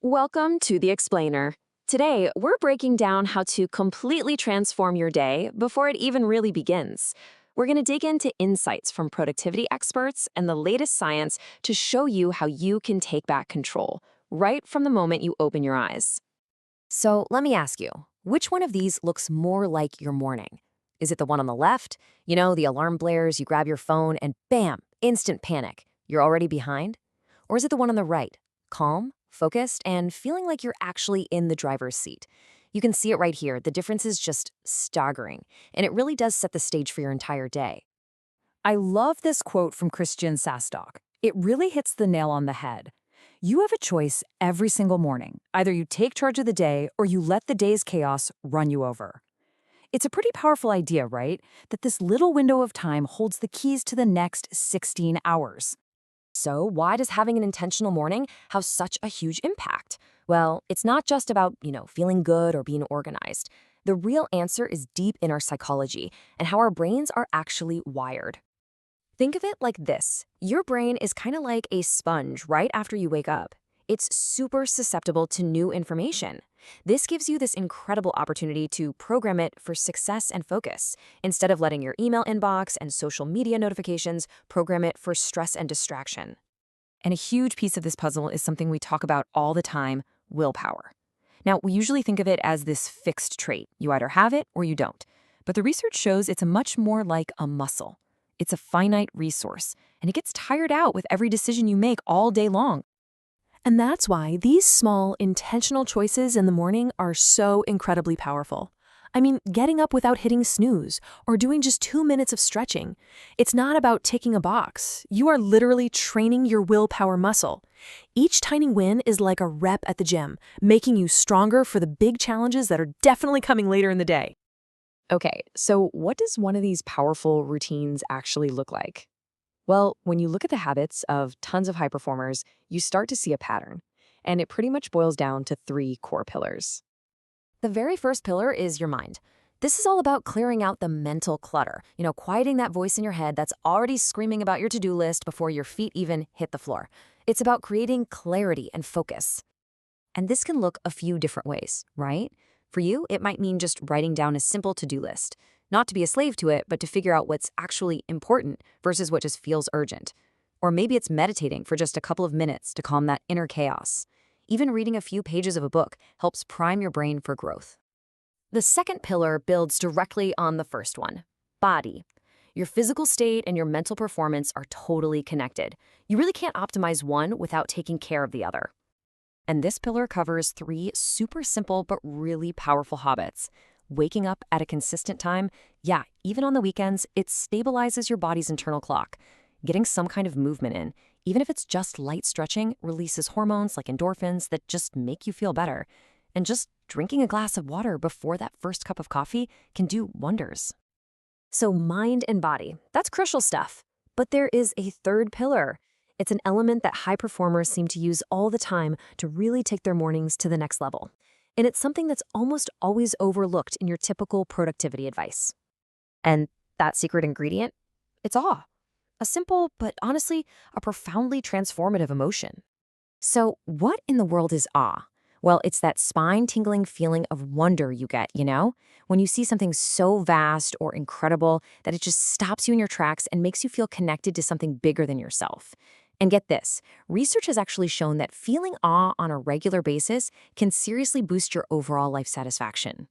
Welcome to The Explainer. Today, we're breaking down how to completely transform your day before it even really begins. We're going to dig into insights from productivity experts and the latest science to show you how you can take back control, right from the moment you open your eyes. So let me ask you, which one of these looks more like your morning? Is it the one on the left? You know, the alarm blares, you grab your phone, and bam, instant panic. You're already behind? Or is it the one on the right? Calm, focused, and feeling like you're actually in the driver's seat. You can see it right here. The difference is just staggering, and it really does set the stage for your entire day. I love this quote from Christian Sastock. It really hits the nail on the head. You have a choice every single morning. Either you take charge of the day or you let the day's chaos run you over. It's a pretty powerful idea, right? That this little window of time holds the keys to the next 16 hours. So, why does having an intentional morning have such a huge impact? Well, it's not just about, feeling good or being organized. The real answer is deep in our psychology and how our brains are actually wired. Think of it like this. Your brain is kind of like a sponge right after you wake up. It's super susceptible to new information. This gives you this incredible opportunity to program it for success and focus. Instead of letting your email inbox and social media notifications program it for stress and distraction. And a huge piece of this puzzle is something we talk about all the time: willpower. Now, we usually think of it as this fixed trait. You either have it or you don't. But the research shows it's much more like a muscle. It's a finite resource, and it gets tired out with every decision you make all day long. And that's why these small, intentional choices in the morning are so incredibly powerful. I mean, getting up without hitting snooze or doing just 2 minutes of stretching. It's not about ticking a box. You are literally training your willpower muscle. Each tiny win is like a rep at the gym, making you stronger for the big challenges that are definitely coming later in the day. Okay, so what does one of these powerful routines actually look like? Well, when you look at the habits of tons of high performers, you start to see a pattern. And it pretty much boils down to three core pillars. The very first pillar is your mind. This is all about clearing out the mental clutter, quieting that voice in your head that's already screaming about your to-do list before your feet even hit the floor. It's about creating clarity and focus. And this can look a few different ways, right? For you, it might mean just writing down a simple to-do list, not to be a slave to it, but to figure out what's actually important versus what just feels urgent. Or maybe it's meditating for just a couple of minutes to calm that inner chaos. Even reading a few pages of a book helps prime your brain for growth. The second pillar builds directly on the first one: body. Your physical state and your mental performance are totally connected. You really can't optimize one without taking care of the other. And this pillar covers three super simple but really powerful habits. Waking up at a consistent time, yeah, even on the weekends, it stabilizes your body's internal clock. Getting some kind of movement in, even if it's just light stretching, releases hormones like endorphins that just make you feel better. And just drinking a glass of water before that first cup of coffee can do wonders. So mind and body, that's crucial stuff. But there is a third pillar. It's an element that high performers seem to use all the time to really take their mornings to the next level. And it's something that's almost always overlooked in your typical productivity advice. And that secret ingredient? It's awe. A simple, but honestly, a profoundly transformative emotion. So, what in the world is awe? Well, it's that spine-tingling feeling of wonder you get, when you see something so vast or incredible that it just stops you in your tracks and makes you feel connected to something bigger than yourself. And get this, research has actually shown that feeling awe on a regular basis can seriously boost your overall life satisfaction.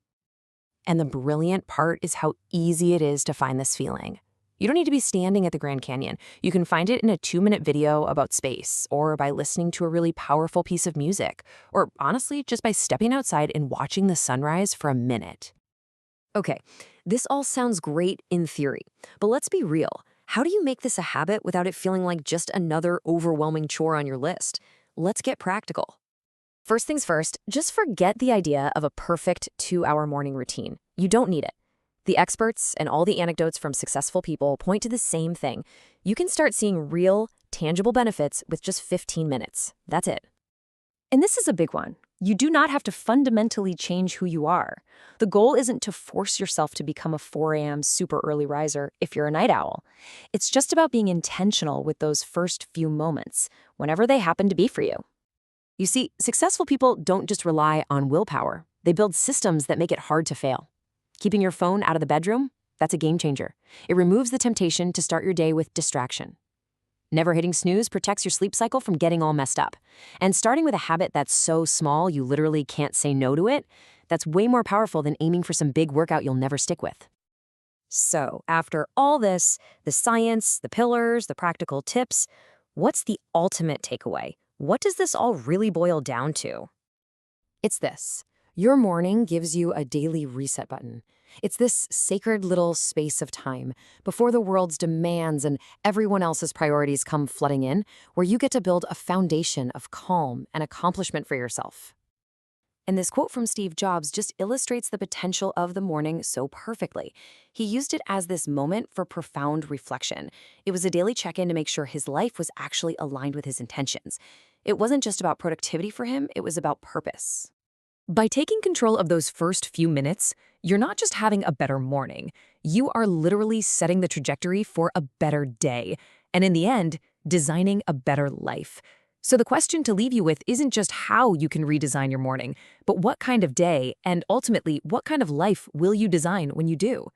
And the brilliant part is how easy it is to find this feeling. You don't need to be standing at the Grand Canyon. You can find it in a 2-minute video about space, or by listening to a really powerful piece of music, or honestly, just by stepping outside and watching the sunrise for a minute. Okay, this all sounds great in theory, but let's be real. How do you make this a habit without it feeling like just another overwhelming chore on your list? Let's get practical. First things first, just forget the idea of a perfect 2-hour morning routine. You don't need it. The experts and all the anecdotes from successful people point to the same thing. You can start seeing real, tangible benefits with just 15 minutes. That's it. And this is a big one. You do not have to fundamentally change who you are. The goal isn't to force yourself to become a 4 a.m. super early riser if you're a night owl. It's just about being intentional with those first few moments, whenever they happen to be for you. You see, successful people don't just rely on willpower. They build systems that make it hard to fail. Keeping your phone out of the bedroom? That's a game changer. It removes the temptation to start your day with distraction. Never hitting snooze protects your sleep cycle from getting all messed up. And starting with a habit that's so small you literally can't say no to it, that's way more powerful than aiming for some big workout you'll never stick with. So, after all this, the science, the pillars, the practical tips, what's the ultimate takeaway? What does this all really boil down to? It's this. Your morning gives you a daily reset button. It's this sacred little space of time before the world's demands and everyone else's priorities come flooding in, where you get to build a foundation of calm and accomplishment for yourself. And this quote from Steve Jobs just illustrates the potential of the morning so perfectly. He used it as this moment for profound reflection. It was a daily check-in to make sure his life was actually aligned with his intentions. It wasn't just about productivity for him, it was about purpose. By taking control of those first few minutes, you're not just having a better morning. You are literally setting the trajectory for a better day. And in the end, designing a better life. So the question to leave you with isn't just how you can redesign your morning, but what kind of day and ultimately what kind of life will you design when you do?